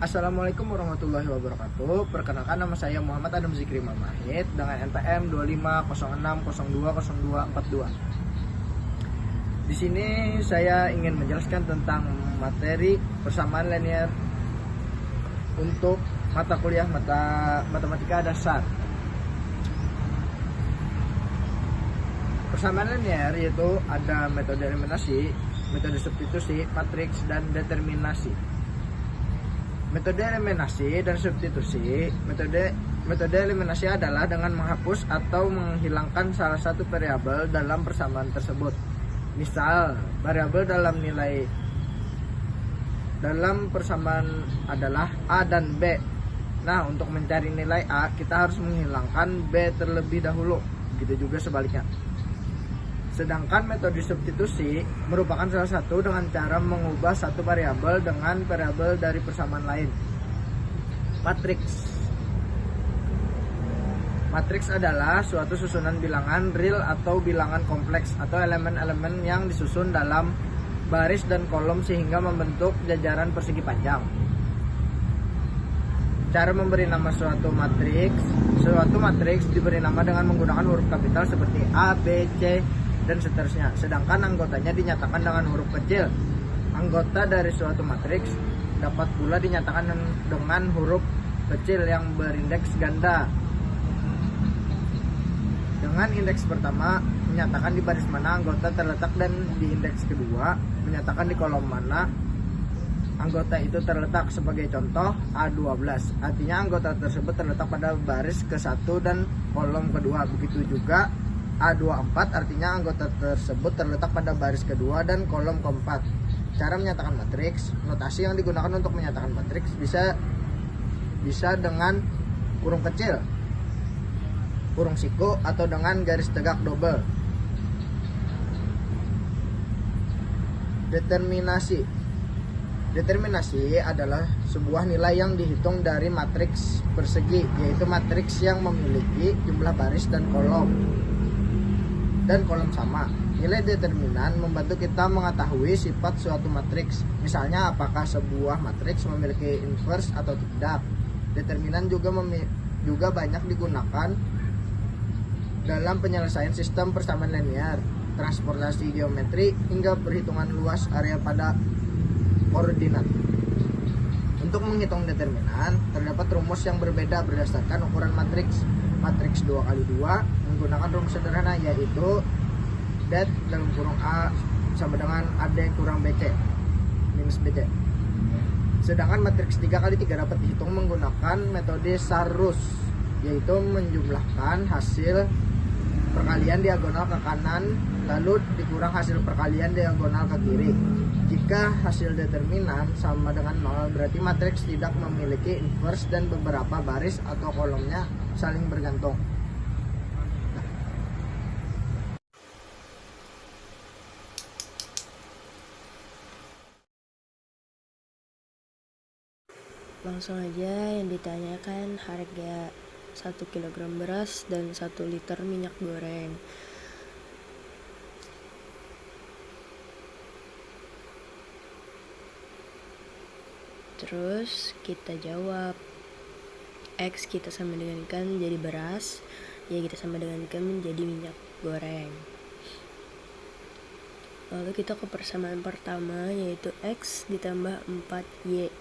Assalamualaikum warahmatullahi wabarakatuh. Perkenalkan, nama saya Muhammad Adam Zikri Mamahid dengan NPM 2506020242. Di sini saya ingin menjelaskan tentang materi persamaan linear untuk mata kuliah matematika dasar. Persamaan linear yaitu ada metode eliminasi, metode substitusi, matriks, dan determinasi. Metode eliminasi dan substitusi. Metode eliminasi adalah dengan menghapus atau menghilangkan salah satu variabel dalam persamaan tersebut. Misal, variabel dalam persamaan adalah A dan B. Nah, untuk mencari nilai A, kita harus menghilangkan B terlebih dahulu. Begitu juga sebaliknya. Sedangkan metode substitusi merupakan salah satu dengan cara mengubah satu variabel dengan variabel dari persamaan lain. Matriks adalah suatu susunan bilangan real atau bilangan kompleks atau elemen-elemen yang disusun dalam baris dan kolom sehingga membentuk jajaran persegi panjang. Cara memberi nama suatu matriks diberi nama dengan menggunakan huruf kapital seperti A, B, C, dan seterusnya. Sedangkan anggotanya dinyatakan dengan huruf kecil. Anggota dari suatu matriks dapat pula dinyatakan dengan huruf kecil yang berindeks ganda. Dengan indeks pertama menyatakan di baris mana anggota terletak, dan di indeks kedua menyatakan di kolom mana anggota itu terletak. Sebagai contoh, A12 artinya anggota tersebut terletak pada baris ke-1 dan kolom kedua. Begitu juga A24 artinya anggota tersebut terletak pada baris kedua dan kolom keempat. Cara menyatakan matriks. Notasi yang digunakan untuk menyatakan matriks bisa dengan kurung kecil, kurung siku, atau dengan garis tegak double. Determinasi adalah sebuah nilai yang dihitung dari matriks persegi, yaitu matriks yang memiliki jumlah baris dan kolom sama. Nilai determinan membantu kita mengetahui sifat suatu matriks. Misalnya, apakah sebuah matriks memiliki inverse atau tidak. Determinan juga banyak digunakan dalam penyelesaian sistem persamaan linear, transportasi geometri, hingga perhitungan luas area pada koordinat. Untuk menghitung determinan, terdapat rumus yang berbeda berdasarkan ukuran matriks. Matriks 2x2 menggunakan rumus sederhana, yaitu det dalam kurung A sama dengan AD kurang BC minus BC. Sedangkan matriks 3x3 dapat dihitung menggunakan metode Sarus, yaitu menjumlahkan hasil perkalian diagonal ke kanan lalu dikurang hasil perkalian diagonal ke kiri. Jika hasil determinan sama dengan 0, berarti matriks tidak memiliki inverse dan beberapa baris atau kolomnya saling bergantung. Langsung aja yang ditanyakan harga 1 kg beras dan 1 liter minyak goreng. Terus kita jawab, X kita sama dengan kan jadi beras, Y kita sama dengan kan menjadi minyak goreng. Lalu kita ke persamaan pertama, yaitu X ditambah 4Y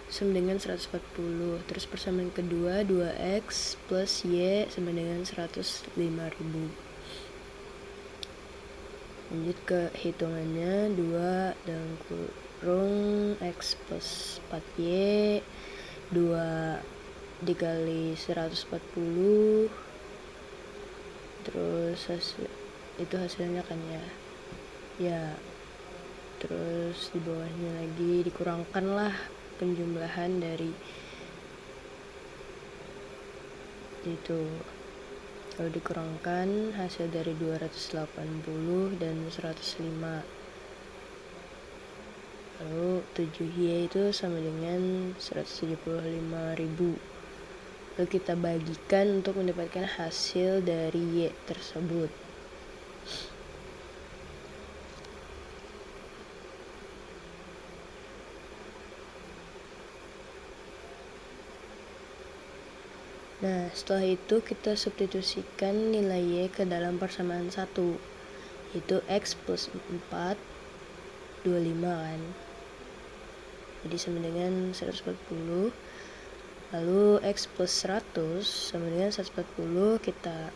sama dengan 140. Terus persamaan kedua, 2X plus Y sama dengan 105.000. Lanjut ke hitungannya, 2 dan kurung X plus 4Y, 2 dikali 140, terus itu hasilnya kan ya. Terus di bawahnya lagi dikurangkan lah penjumlahan dari itu. Kalau dikurangkan hasil dari 280 dan 105, lalu 7Y itu sama dengan 175.000. Lalu kita bagikan untuk mendapatkan hasil dari Y tersebut. Nah, setelah itu kita substitusikan nilai Y ke dalam persamaan 1, yaitu X plus 4, 25 kan. Jadi sama dengan 140. Lalu X plus 100 sama dengan 140, kita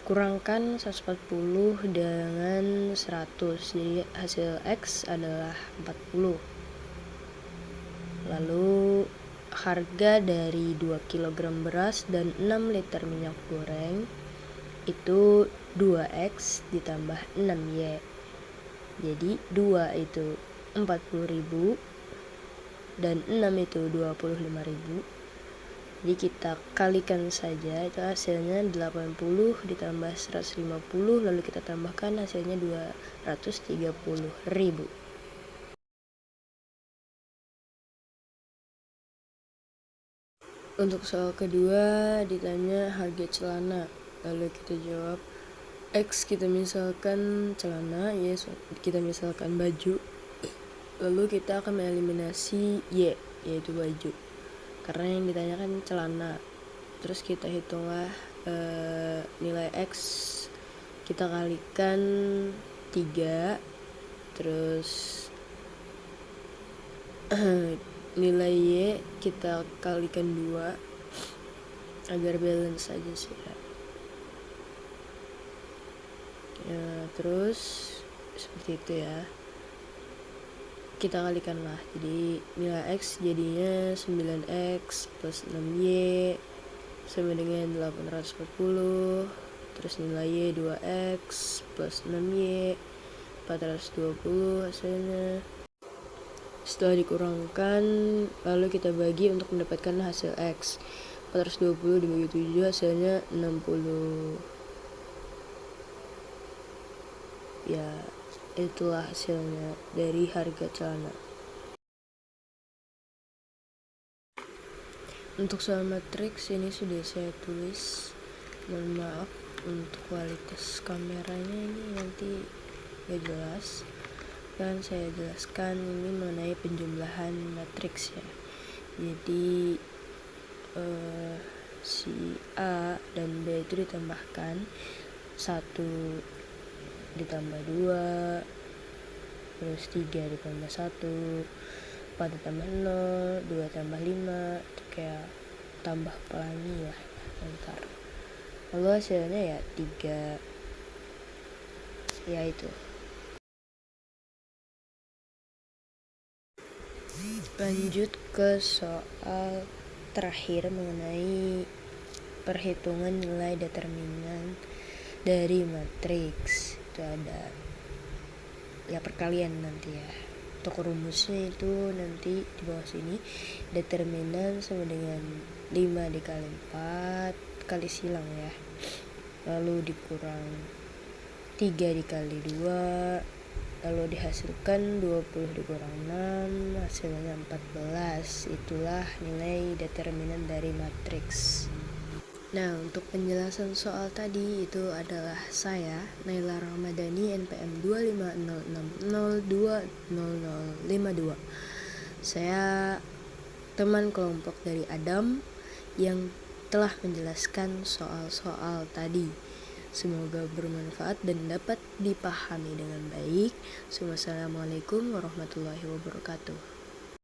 kurangkan 140 dengan 100. Jadi hasil X adalah 40. Lalu harga dari 2 kg beras dan 6 liter minyak goreng itu 2X ditambah 6Y. Jadi 2 itu 40.000 dan 6 itu 25.000. Jadi kita kalikan saja, itu hasilnya 80 ditambah 150, lalu kita tambahkan hasilnya 230.000. Untuk soal kedua ditanya harga celana, lalu kita jawab X kita misalkan celana, Y kita misalkan baju, lalu kita akan mengeliminasi Y yaitu baju karena yang ditanyakan celana. Terus kita hitunglah nilai X, kita kalikan 3, terus nilai Y kita kalikan 2 agar balance aja sih ya. Terus seperti itu ya, kita kalikanlah. Jadi nilai X jadinya 9X plus 6Y sama dengan 840. Terus nilai Y 2X plus 6Y 420 hasilnya. Setelah dikurangkan, lalu kita bagi untuk mendapatkan hasil X. 420 dibagi 7 hasilnya 60. Ya, itulah hasilnya dari harga celana. Untuk soal matriks ini sudah saya tulis. Mohon maaf untuk kualitas kameranya, ini nanti gak jelas. Kan saya jelaskan ini mengenai penjumlahan matriks ya. Jadi si A dan B itu ditambahkan, 1 ditambah 2, terus 3 ditambah 1, 4 ditambah 0, 2 tambah 5, itu kayak tambah pelangi lah ntar. Lalu hasilnya ya 3, ya itu. Lanjut ke soal terakhir mengenai perhitungan nilai determinan dari matriks. Itu ada ya perkalian nanti ya. Untuk rumusnya itu nanti di bawah sini. Determinan sama dengan 5 dikali 4 kali silang ya, lalu dikurang 3 dikali 2, lalu dihasilkan 20 dikurang 6 hasilnya 14. Itulah nilai determinan dari matriks. Nah, untuk penjelasan soal tadi itu adalah saya, Naila Ramadhani, NPM 25060200052. Saya teman kelompok dari Adam yang telah menjelaskan soal-soal tadi. Semoga bermanfaat dan dapat dipahami dengan baik. Wassalamualaikum warahmatullahi wabarakatuh.